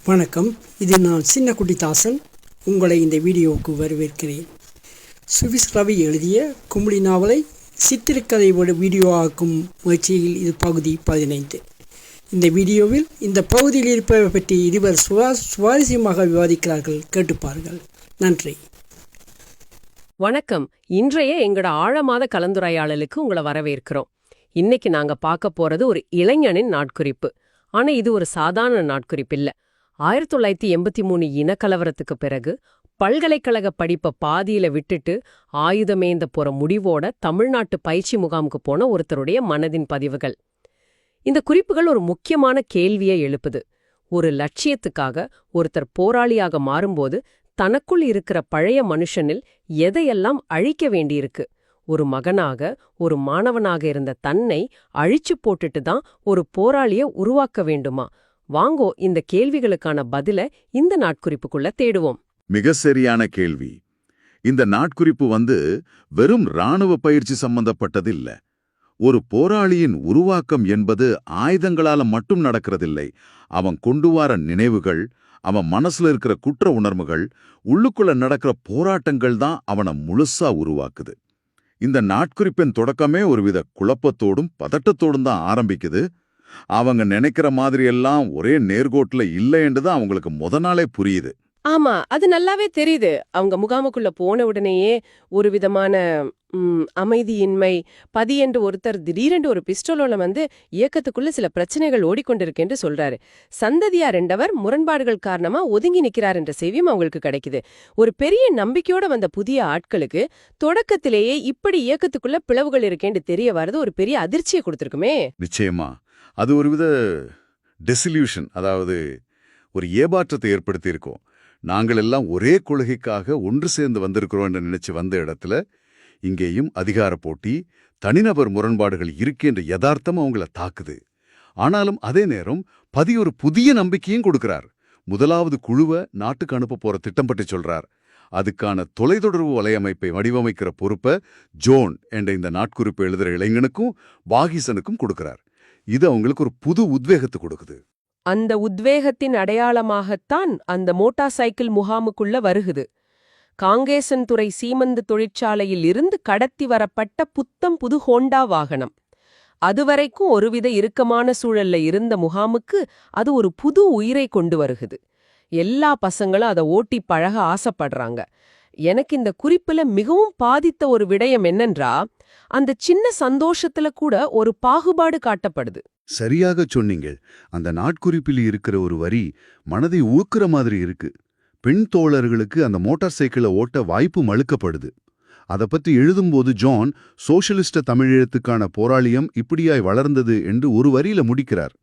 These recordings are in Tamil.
வணக்கம். இது நான் சின்ன குட்டிதாசன். உங்களை இந்த வீடியோவுக்கு வரவேற்கிறேன். சுவிஸ் ரவி எழுதிய குமுளி நாவலை சித்திரக்கதையோடு வீடியோ ஆக்கும் முயற்சியில் இது பகுதி 15. இந்த வீடியோவில் இந்த பகுதியில் இருப்பவை பற்றி இருவர் சுவாரஸ்யமாக விவாதிக்கிறார்கள். கேட்டுப்பார்கள். நன்றி. வணக்கம். இன்றைய எங்களோட ஆழமாத கலந்துரையாடலுக்கு உங்களை வரவேற்கிறோம். இன்னைக்கு நாங்க பார்க்க போறது ஒரு இளைஞனின் நாட்குறிப்பு. ஆனா இது ஒரு சாதாரண நாட்குறிப்பு இல்ல. 1983 இனக்கலவரத்துக்கு பிறகு பல்கலைக்கழக படிப்பை பாதியில விட்டுட்டு ஆயுதமேந்த போற முடிவோட தமிழ்நாட்டு பயிற்சி முகாமுக்கு போன ஒருத்தருடைய மனதின் பதிவுகள். இந்த குறிப்புகள் ஒரு முக்கியமான கேள்வியை எழுப்புது. ஒரு லட்சியத்துக்காக ஒருத்தர் போராளியாக மாறும்போது தனக்குள் இருக்கிற பழைய மனுஷனில் எதையெல்லாம் அழிக்க வேண்டியிருக்கு? ஒரு மகனாக, ஒரு மாணவனாக இருந்த தன்னை அழிச்சு போட்டுட்டு தான் ஒரு போராளிய உருவாக்க வேண்டுமா? வாங்கோ இந்த கேள்விகளுக்கான பதில இந்த நாட்குறிப்புக்குள்ள தேடுவோம். மிக சரியான கேள்வி. இந்த நாட்குறிப்பு வெறும் இராணுவ பயிற்சி சம்பந்தப்பட்டது இல்ல. ஒரு போராளியின் உருவாக்கம் என்பது ஆயுதங்களால மட்டும் நடக்கிறதில்லை. அவன் கொண்டு வர நினைவுகள், அவன் மனசுல இருக்கிற குற்ற உணர்வுகள், உள்ளுக்குள்ள நடக்கிற போராட்டங்கள் தான் அவனை முழுசா உருவாக்குது. இந்த நாட்குறிப்பின் தொடக்கமே ஒருவித குழப்பத்தோடும் பதட்டத்தோடும் தான் ஆரம்பிக்குது. அவங்க நினைக்கிற மாதிரி எல்லாம் ஒரே நேர்கோட்டுல இல்லைன்னு தான் அவங்களுக்கு முத நாளே புரியுது. ஆமா, அது நல்லாவே தெரியுது. அவங்க முகாமுக்குள்ள போன உடனேயே ஒரு விதமான அமைதியின்மை, பதி என்று ஒருத்தர் திடீரென்று ஒரு பிஸ்டோலோல இயக்கத்துக்குள்ள சில பிரச்சனைகள் ஓடிக்கொண்டிருக்கேன்னு சொல்றாரு. சந்ததியார் என்றவர் முரண்பாடுகள் காரணமா ஒதுங்கி நிக்கிறார் என்ற செய்தியும் அவங்களுக்கு கிடைக்குது. ஒரு பெரிய நம்பிக்கையோட வந்த புதிய ஆட்களுக்கு தொடக்கத்திலேயே இப்படி இயக்கத்துக்குள்ள பிளவுகள் இருக்கேன்னு தெரிய வர்றது ஒரு பெரிய அதிர்ச்சியை கொடுத்திருக்குமே. நிச்சயமா அது ஒருவித டெசில்யூஷன், அதாவது ஒரு ஏமாற்றத்தை ஏற்படுத்தி இருக்கோம். நாங்கள் எல்லாம் ஒரே கொள்கைக்காக ஒன்று சேர்ந்து வந்திருக்கிறோம் என்று நினைச்சு வந்த இடத்துல இங்கேயும் அதிகார போட்டி, தனிநபர் முரண்பாடுகள் இருக்கேன்ற யதார்த்தம் அவங்கள தாக்குது. ஆனாலும் அதே நேரம் ஒரு புதிய நம்பிக்கையும் கொடுக்கிறார். முதலாவது குழுவை நாட்டுக்கு அனுப்ப போற திட்டம் பற்றி சொல்றார். அதுக்கான தொலைத்தொடர்பு வலையமைப்பை வடிவமைக்கிற பொறுப்பை ஜோன் என்ற இந்த நாட்குறிப்பு எழுதுற இளைஞனுக்கும் வாகிசனுக்கும் கொடுக்கிறார். இது அவங்களுக்கு ஒரு புது உத்வேகத்தை கொடுக்குது. அந்த உத்வேகத்தின் அடையாளமாகத்தான் அந்த மோட்டார் சைக்கிள் முகாமுக்குள்ள வருகுது. காங்கேசன் துறை சீமந்து தொழிற்சாலையில் இருந்து கடத்தி வரப்பட்ட புத்தம் புது ஹோண்டா வாகனம். அதுவரைக்கும் ஒருவித இறுக்கமான சூழல்ல இருந்த முகாமுக்கு அது ஒரு புது உயிரை கொண்டு வருகுது. எல்லா பசங்களும் அதை ஓட்டி பழக ஆசைப்படுறாங்க. எனக்கு இந்த குறிப்புல மிகவும் பாதித்த ஒரு விடயம் என்னன்றா, அந்த சின்ன சந்தோஷத்துல கூட ஒரு பாகுபாடு காட்டப்படுது. சரியாக சொன்னீங்க. அந்த நாட்குறிப்பில் இருக்கிற ஒரு வரி மனதை ஊக்குற மாதிரி இருக்கு. பெண் தோழர்களுக்கு அந்த மோட்டார் சைக்கிளை ஓட்ட வாய்ப்பு மறுக்கப்படுது. அதை பற்றி எழுதும்போது ஜான் சோஷலிஸ்ட தமிழெழுத்துக்கான போராளியம் இப்படியாய் வளர்ந்தது என்று ஒரு வரியில முடிக்கிறார்.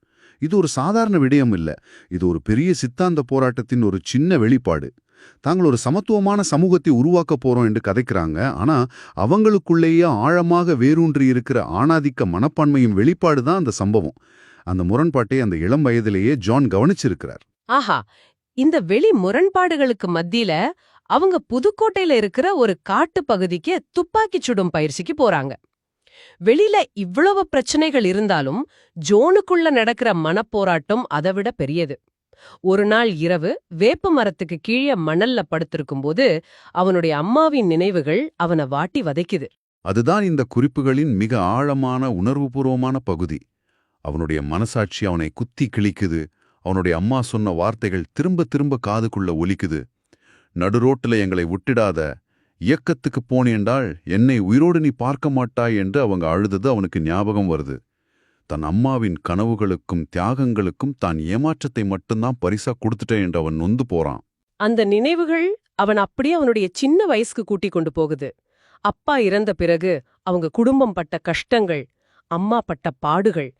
இது ஒரு சாதாரண விடயம் இல்ல. இது ஒரு பெரிய சித்தாந்த போராட்டத்தின் ஒரு சின்ன வெளிப்பாடு. தாங்கள் ஒரு சமத்துவமான சமூகத்தை உருவாக்க போறோம் என்று கதைக்கிறாங்க. ஆனா அவங்களுக்குள்ளேயே ஆழமாக வேரூன்றி இருக்கிற ஆணாதிக்க மனப்பான்மையும் வெளிப்பாடுதான் அந்த சம்பவம். அந்த முரண்பாட்டை அந்த இளம் வயதிலேயே ஜான் கவனிச்சிருக்கிறார். ஆஹா, இந்த வெளி முரண்பாடுகளுக்கு மத்தியில அவங்க புதுக்கோட்டையில இருக்கிற ஒரு காட்டு பகுதிக்கு துப்பாக்கி சுடும் பயிற்சிக்கு போறாங்க. வெளியில இவ்வளவு பிரச்சனைகள் இருந்தாலும் ஜோனுக்குள்ள நடக்கிற மனப்போராட்டம் அதை விட பெரியது. ஒரு நாள் இரவு வேப்ப மரத்துக்கு கீழே மணல்ல படுத்திருக்கும் போது அவனுடைய அம்மாவின் நினைவுகள் அவனை வாட்டி வதைக்குது. அதுதான் இந்த குறிப்புகளின் மிக ஆழமான உணர்வுபூர்வமான பகுதி. அவனுடைய மனசாட்சி அவனை குத்தி கிழிக்குது. அவனுடைய அம்மா சொன்ன வார்த்தைகள் திரும்ப திரும்ப காதுக்குள்ள ஒலிக்குது. நடுரோட்டில் எங்களை விட்டுடாத, இயக்கத்துக்கு போனேன்றால் என்னை உயிரோடு நீ பார்க்க மாட்டாய் என்று அவங்க அழுதது அவனுக்கு ஞாபகம் வருது. தன் அம்மாவின் கனவுகளுக்கும் தியாகங்களுக்கும் தான் ஏமாற்றத்தை மட்டும்தான் பரிசா கொடுத்துட்டேன் என்று அவன் நொந்து போறான். அந்த நினைவுகள் அவன் அப்படியே அவனுடைய சின்ன வயசுக்கு கூட்டிக் கொண்டு போகுது. அப்பா இறந்த பிறகு அவங்க குடும்பம் பட்ட கஷ்டங்கள், அம்மா பட்ட பாடுகள்.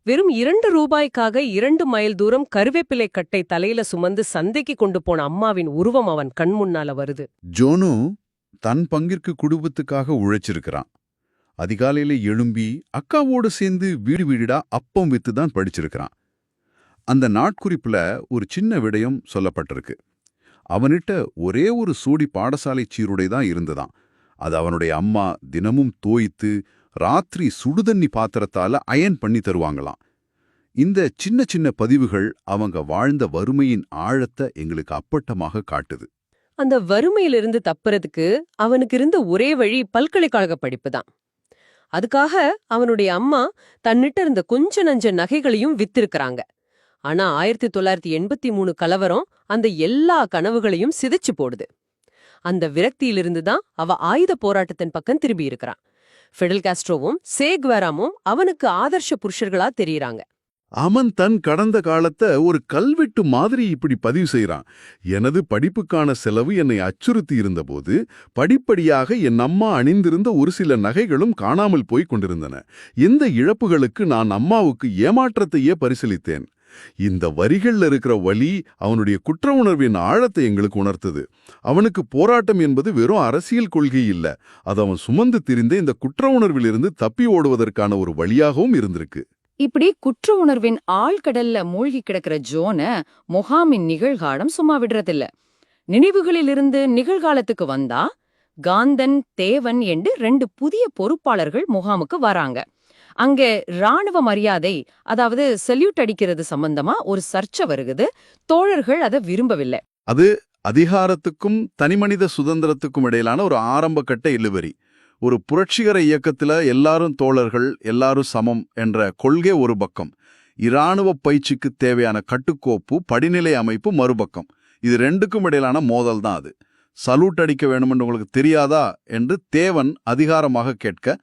வெறும் 2 ரூபாய்க்காக 2 மைல் தூரம் கருவேப்பிலை கட்டை தலையில சுமந்து சந்தைக்கு கொண்டு போன அம்மாவின் உருவம் அவன் கண் முன்னால வருது. ஜோனு தன் பங்கிற்கு குடும்பத்துக்காக உழைச்சிருக்கிறான். அதிகாலையில எழும்பி அக்காவோடு சேர்ந்து வீடு வீடா அப்பம் வித்து தான் படிச்சிருக்கிறான். அந்த நாட்குறிப்புல ஒரு சின்ன விடயம் சொல்லப்பட்டிருக்கு. அவனிட்ட ஒரே ஒரு சூடி பாடசாலை சீருடை தான் இருந்ததாம். அது அவனுடைய அம்மா தினமும் தோய்த்து ராத்திரி சுடுதண்ணி பாத்திரத்தால அயன் பண்ணி தருவாங்களாம். இந்த சின்ன சின்ன பதிவுகள் அவங்க வாழ்ந்த வறுமையின் ஆழத்தை எங்களுக்கு அப்பட்டமாக காட்டுது. அந்த வறுமையிலிருந்து தப்புறதுக்கு அவனுக்கு இருந்த ஒரே வழி பல்கலைக்கழக படிப்பு தான். அதுக்காக அவனுடைய அம்மா தன்னிட்ட இருந்த கொஞ்ச நஞ்ச நகைகளையும் வித்திருக்கிறாங்க. ஆனா 1983 கலவரம் அந்த எல்லா கனவுகளையும் சிதைச்சு போடுது. அந்த விரக்தியிலிருந்து தான் அவ ஆயுத போராட்டத்தின் பக்கம் திரும்பி இருக்கிறான். ஃபிடல் காஸ்ட்ரோவும் சேக்வேராமும் அவனுக்கு ஆதர்ஷ புருஷர்களா தெரியறாங்க. அவன் தன் கடந்த காலத்தை ஒரு கல்வெட்டு மாதிரி இப்படி பதிவு செய்றான். எனது படிப்புக்கான செலவு என்னை அச்சுறுத்தி இருந்தபோது படிப்படியாக என் அம்மா அணிந்திருந்த ஒரு சில நகைகளும் காணாமல் போய் கொண்டிருந்தன. இந்த இழப்புகளுக்கு நான் அம்மாவுக்கு ஏமாற்றத்தையே பரிசீலித்தேன். இந்த வரிகள்ல இருக்கிற வலி அவனுடைய குற்ற உணர்வின் ஆழத்தை எங்களுக்கு உணர்த்தது. அவனுக்கு போராட்டம் என்பது வெறும் அரசியல் கொள்கை இல்ல, அது அவன் சுமந்து திரிந்த இந்த குற்ற உணர்விலிருந்து தப்பி ஓடுவதற்கான ஒரு வழியாகவும் இருந்திருக்கு. இப்படி குற்ற உணர்வின் ஆழ்கடல்ல மூழ்கி கிடக்கிற ஜோன முகாமின் நிகழ்காலம் சும்மா விடுறதில்ல. நினைவுகளிலிருந்து நிகழ்காலத்துக்கு வந்தா காந்தன், தேவன் என்று 2 புதிய பொறுப்பாளர்கள் முகாமுக்கு வராங்க. அங்க ராணுவ மரியாதை, அதாவது சல்யூட் அடிக்கிறது சம்பந்தமா ஒரு சர்ச்சை வருகுது. தோழர்கள் அதை விரும்பவில்லை. அது அதிகாரத்துக்கும் தனிமனித சுதந்திரத்துக்கும் இடையிலான ஒரு ஆரம்ப கட்ட இழுவரி. ஒரு புரட்சிகர இயக்கத்துல எல்லாரும் தோழர்கள், எல்லாரும் சமம் என்ற கொள்கை ஒரு பக்கம், இராணுவ பயிற்சிக்கு தேவையான கட்டுக்கோப்பு, படிநிலை அமைப்பு மறுபக்கம். இது 2க்கும் இடையிலான மோதல் தான் அது. சலூட் அடிக்க வேணும்னு உங்களுக்கு தெரியாதா என்று தேவன் அதிகாரமாக கேட்க,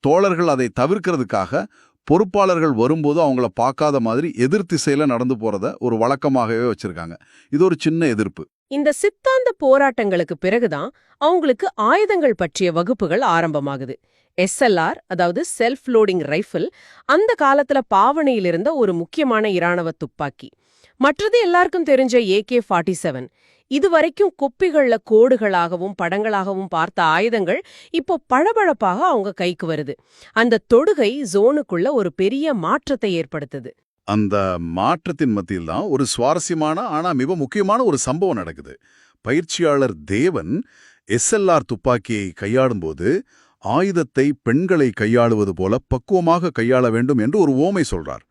தோழர்கள் அதை தவிர்க்கிறதுக்காக பொறுப்பாளர்கள் வரும்போது அவங்கள பார்க்காத மாதிரி எதிர் திசையில நடந்து போறத ஒரு வழக்கமாகவே வச்சிருக்காங்க. இது ஒரு சின்ன எதிர்ப்பு. இந்த சித்தாந்த போராட்டங்களுக்கு பிறகுதான் அவங்களுக்கு ஆயுதங்கள் பற்றிய வகுப்புகள் ஆரம்பமாகுது. SLR, அதாவது செல்ஃப் லோடிங் ரைஃபிள், அந்த காலத்துல பாவனையில் இருந்த ஒரு முக்கியமான இராணுவ துப்பாக்கி. மற்றது எல்லாருக்கும் தெரிஞ்ச AK-47. இதுவரைக்கும் குப்பிகள்ல கோடுகளாகவும் படங்களாகவும் பார்த்த ஆயுதங்கள் இப்போ பளபளப்பாக அவங்க கைக்கு வருது. அந்த தொடுகை ஜோனுக்குள்ள ஒரு பெரிய மாற்றத்தை ஏற்படுத்துது. அந்த மாற்றத்தின் மத்தியில் தான் ஒரு சுவாரஸ்யமான ஆனா மிக முக்கியமான ஒரு சம்பவம் நடக்குது. பயிற்சியாளர் தேவன் SLR துப்பாக்கியை கையாளும்போது ஆயுதத்தை பெண்களை கையாளுவது போல பக்குவமாக கையாள வேண்டும் என்று ஒரு ஓமை சொல்றார்.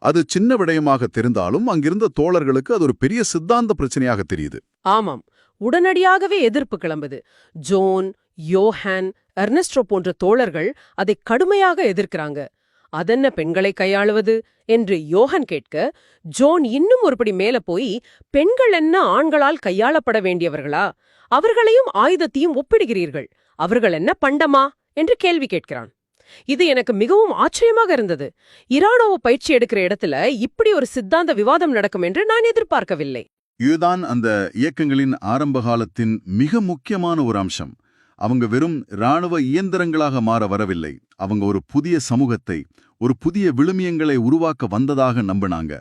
அது சின்ன விடயமாக தெரிந்தாலும் அங்கிருந்த தோழர்களுக்கு அது ஒரு பெரிய சித்தாந்த பிரச்சனையாக தெரியுது. ஆமாம், உடனடியாகவே எதிர்ப்பு கிளம்புது. ஜோன், யோஹான், எர்னஸ்டோ போன்ற தோழர்கள் அதை கடுமையாக எதிர்க்கிறாங்க. அதென்ன பெண்களை கையாளுவது என்று யோஹன் கேட்க, ஜோன் இன்னும் ஒருபடி மேல போய், பெண்கள் என்ன ஆண்களால் கையாளப்பட வேண்டியவர்களா? அவர்களையும் ஆயுதத்தையும் ஒப்பிடுகிறீர்கள், அவர்கள் என்ன பண்டமா என்று கேள்வி கேட்கிறான். இது எனக்கு மிகவும் ஆச்சரியமாக இருந்தது. இராணுவ பயிற்சி எடுக்கிற இடத்துல இப்படி ஒரு சித்தாந்த விவாதம் நடக்கும் என்று நான் எதிர்பார்க்கவில்லை. இதுதான் அந்த இயக்கங்களின் ஆரம்ப காலத்தின் மிக முக்கியமான ஒரு அம்சம். அவங்க வெறும் இராணுவ இயந்திரங்களாக மாற வரவில்லை. அவங்க ஒரு புதிய சமூகத்தை, ஒரு புதிய விழுமியங்களை உருவாக்க வந்ததாக நம்பினாங்க.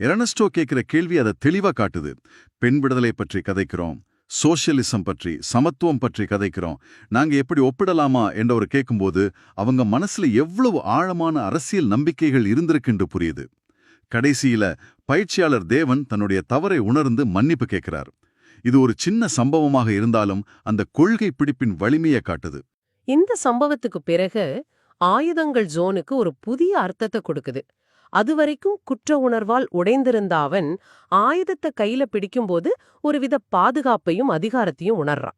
எர்னஸ்டோ கேட்கிற கேள்வி அதை தெளிவா காட்டுது. பெண் விடுதலை பற்றி கதைக்கிறோம், சோஷியலிசம் பற்றி, சமத்துவம் பற்றி கதைக்கிறோம், நாங்க எப்படி ஒப்பிடலாமா என்றவர் கேட்கும்போது அவங்க மனசுல எவ்வளவு ஆழமான அரசியல் நம்பிக்கைகள் இருந்திருக்குன்னு புரியுது. கடைசியில பயிற்சியாளர் தேவன் தன்னுடைய தவறை உணர்ந்து மன்னிப்பு கேட்கிறார். இது ஒரு சின்ன சம்பவமாக இருந்தாலும் அந்த கொள்கை பிடிப்பின் வலிமையை காட்டுது. இந்த சம்பவத்துக்கு பிறகு ஆயுதங்கள் ஜோனுக்கு ஒரு புதிய அர்த்தத்தை கொடுக்குது. அதுவரைக்கும் குற்ற உணர்வால் உடைந்திருந்த அவன் ஆயுதத்தை கையில பிடிக்கும்போது ஒருவித பாதுகாப்பையும் அதிகாரத்தையும் உணர்றான்.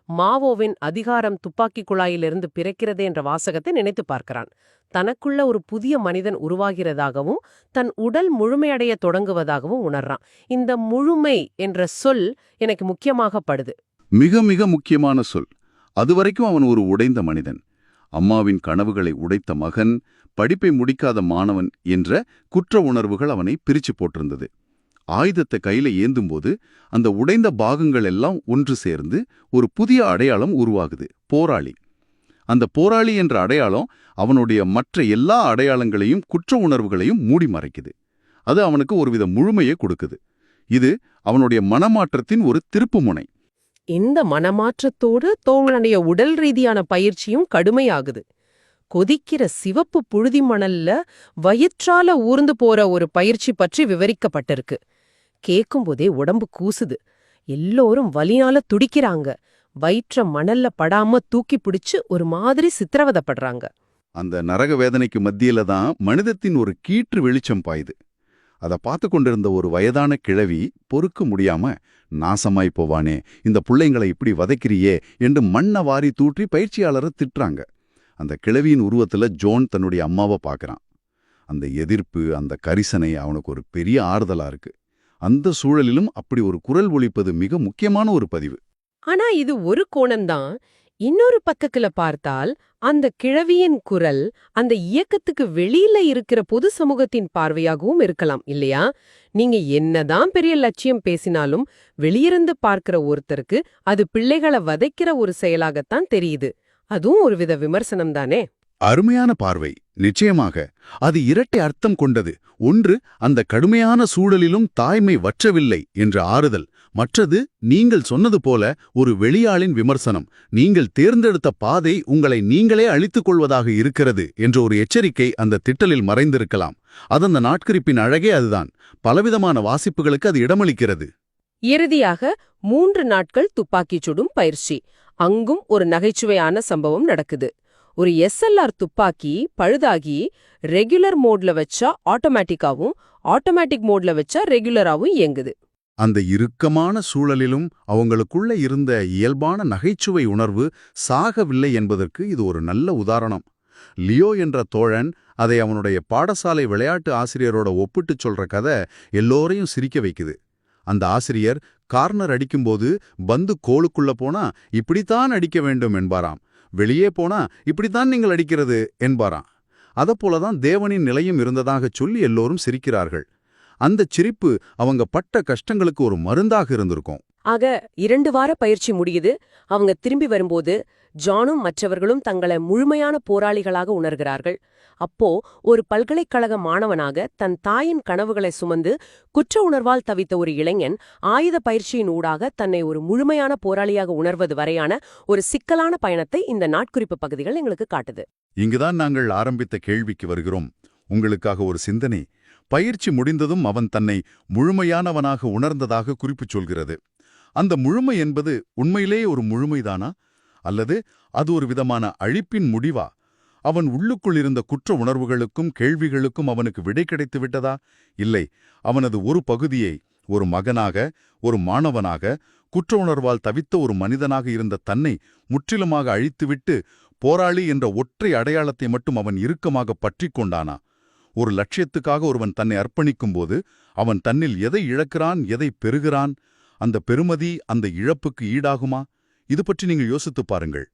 மாவோவின் அதிகாரம் துப்பாக்கி குழாயிலிருந்து பிறக்கிறது என்ற வாசகத்தை நினைத்து பார்க்கிறான். தனக்குள்ள ஒரு புதிய மனிதன் உருவாகிறதாகவும் தன் உடல் முழுமையடைய தொடங்குவதாகவும் உணர்றான். இந்த முழுமை என்ற சொல் எனக்கு முக்கியமாக படுது. மிக மிக முக்கியமான சொல். அதுவரைக்கும் அவன் ஒரு உடைந்த மனிதன், அம்மாவின் கனவுகளை உடைத்த மகன், படிப்பை முடிக்காத மாணவன் என்ற குற்ற உணர்வுகள் அவனை பிரிச்சு போட்டிருந்தது. ஆயுதத்தை கையில ஏந்தும்போது அந்த உடைந்த பாகங்கள் எல்லாம் ஒன்று சேர்ந்து ஒரு புதிய அடையாளம் உருவாகுது, போராளி. அந்த போராளி என்ற அடையாளம் அவனுடைய மற்ற எல்லா அடையாளங்களையும் குற்ற உணர்வுகளையும் மூடி மறைக்குது. அது அவனுக்கு ஒருவித முழுமையை கொடுக்குது. இது அவனுடைய மனமாற்றத்தின் ஒரு திருப்பு முனை. இந்த மனமாற்றத்தோடு தோங்களுடைய உடல் ரீதியான பயிற்சியும் கடுமையாகுது. கொதிக்கிற சிவப்பு புழுதி மணல்ல வயிற்றால ஊர்ந்து போற ஒரு பயிற்சி பற்றி விவரிக்கப்பட்டிருக்கு. கேட்கும்போதே உடம்பு கூசுது. எல்லோரும் வலியால துடிக்கிறாங்க. வயிற்ற மணல்ல படாம தூக்கி பிடிச்சு ஒரு மாதிரி சித்திரவதைப்படுறாங்க. அந்த நரக வேதனைக்கு மத்தியில தான் மனிதத்தின் ஒரு கீற்று வெளிச்சம் பாயுது. அதை பார்த்து கொண்டிருந்த ஒரு வயதான கிழவி பொறுக்க முடியாம, நாசமாய் போவானே, இந்த புள்ளைங்களை இப்படி வதைக்கிறியே என்று மண்ணை வாரி தூற்றி பயிற்சியாளரை திட்டுறாங்க. அந்த கிழவியின் உருவத்துல ஜோன் தன்னுடைய அம்மாவை பார்க்கறான். அந்த எதிர்ப்பு, அந்த கரிசனை அவனுக்கு ஒரு பெரிய ஆறுதலா இருக்கு. அந்த சூழலிலும் அப்படி ஒரு குரல் ஒலிப்பது மிக முக்கியமான ஒரு பதிவு. ஆனா இது ஒரு கோணம்தான். இன்னொரு பக்கத்துல பார்த்தால் அந்த கிழவியின் குரல் அந்த இயக்கத்துக்கு வெளியில இருக்கிற பொது சமூகத்தின் பார்வையாகவும் இருக்கலாம் இல்லையா? நீங்க என்னதான் பெரிய லட்சியம் பேசினாலும் வெளியிருந்து பார்க்கிற ஒருத்தருக்கு அது பிள்ளைகளை வதைக்கிற ஒரு செயலாகத்தான் தெரியுது. அதுவும் ஒருவித விமர்சனம் தானே. அருமையான பார்வை. நிச்சயமாக அது இரட்டை அர்த்தம் கொண்டது. ஒன்று, அந்த கடுமையான சூழலிலும் தாய்மை வற்றவில்லை என்ற ஆறுதல். மற்றது, நீங்கள் சொன்னது போல ஒரு வெளியாளின் விமர்சனம். நீங்கள் தேர்ந்தெடுத்த பாதை உங்களை நீங்களே அழித்துக் கொள்வதாக இருக்கிறது என்ற ஒரு எச்சரிக்கை அந்த திட்டலில் மறைந்திருக்கலாம். அந்த நாட்குறிப்பின் அழகே அதுதான். பலவிதமான வாசிப்புகளுக்கு அது இடமளிக்கிறது. இறுதியாக 3 நாட்கள் துப்பாக்கிச் சுடும் பயிற்சி. அங்கும் ஒரு நகைச்சுவையான சம்பவம் நடக்குது. ஒரு SLR துப்பாக்கி பழுதாகி ரெகுலர் மோட்ல வச்சா ஆட்டோமேட்டிக்காவும், ஆட்டோமேட்டிக் மோட்ல வச்சா ரெகுலராவும் இயங்குது. அந்த இறுக்கமான சூழலிலும் அவங்களுக்குள்ள இருந்த இயல்பான நகைச்சுவை உணர்வு சாகவில்லை என்பதற்கு இது ஒரு நல்ல உதாரணம். லியோ என்ற தோழன் அதை அவனுடைய பாடசாலை விளையாட்டு ஆசிரியரோட ஒப்பிட்டுச் சொல்ற கதை எல்லோரையும் சிரிக்க வைக்குது. அந்த ஆசிரியர் கார்னர் அடிக்கும்போது பந்து கோலுக்குள்ள போனா இப்படித்தான் அடிக்க வேண்டும் என்பாராம், வெளியே போனா இப்படித்தான் நீங்கள் அடிக்கிறது என்பாராம். அதப்போலதான் தேவனின் நிலையும் இருந்ததாகச் சொல்லி எல்லோரும் சிரிக்கிறார்கள். அந்தச் சிரிப்பு அவங்க பட்ட கஷ்டங்களுக்கு ஒரு மருந்தாக இருந்திருக்கும். ஆக 2 வார பயிற்சி முடியுது. அவங்க திரும்பி வரும்போது ஜானும் மற்றவர்களும் தங்களை முழுமையான போராளிகளாக உணர்கிறார்கள். அப்போ ஒரு பல்கலைக்கழக மாணவனாக தன் தாயின் கனவுகளை சுமந்து குற்ற உணர்வால் தவித்த ஒரு இளைஞன் ஆயுத பயிற்சியின் ஊடாக தன்னை ஒரு முழுமையான போராளியாக உணர்வது வரையான ஒரு சிக்கலான பயணத்தை இந்த நாட்குறிப்பு பகுதிகள் எங்களுக்கு காட்டுது. இங்குதான் நாங்கள் ஆரம்பித்த கேள்விக்கு வருகிறோம். உங்களுக்காக ஒரு சிந்தனை. பயிற்சி முடிந்ததும் அவன் தன்னை முழுமையானவனாக உணர்ந்ததாக குறிப்பு சொல்கிறது. அந்த முழுமை என்பது உண்மையிலேயே ஒரு முழுமைதானா, அல்லது அது ஒரு விதமான அழிப்பின் முடிவா? அவன் உள்ளுக்குள் இருந்த குற்ற உணர்வுகளுக்கும் கேள்விகளுக்கும் அவனுக்கு விடை கிடைத்து விட்டதா? இல்லை, அவனது ஒரு பகுதியை, ஒரு மகனாக, ஒரு மாணவனாக, குற்ற உணர்வால் தவித்த ஒரு மனிதனாக இருந்த தன்னை முற்றிலுமாக அழித்துவிட்டு போராளி என்ற ஒற்றை அடையாளத்தை மட்டும் அவன் இறுக்கமாக பற்றிக் கொண்டானா? ஒரு லட்சியத்துக்காக ஒருவன் தன்னை அர்ப்பணிக்கும்போது அவன் தன்னில் எதை இழக்கிறான், எதை பெறுகிறான்? அந்த பெறுமதி அந்த இழப்புக்கு ஈடாகுமா? இது பற்றி நீங்கள் யோசித்துப் பாருங்கள்.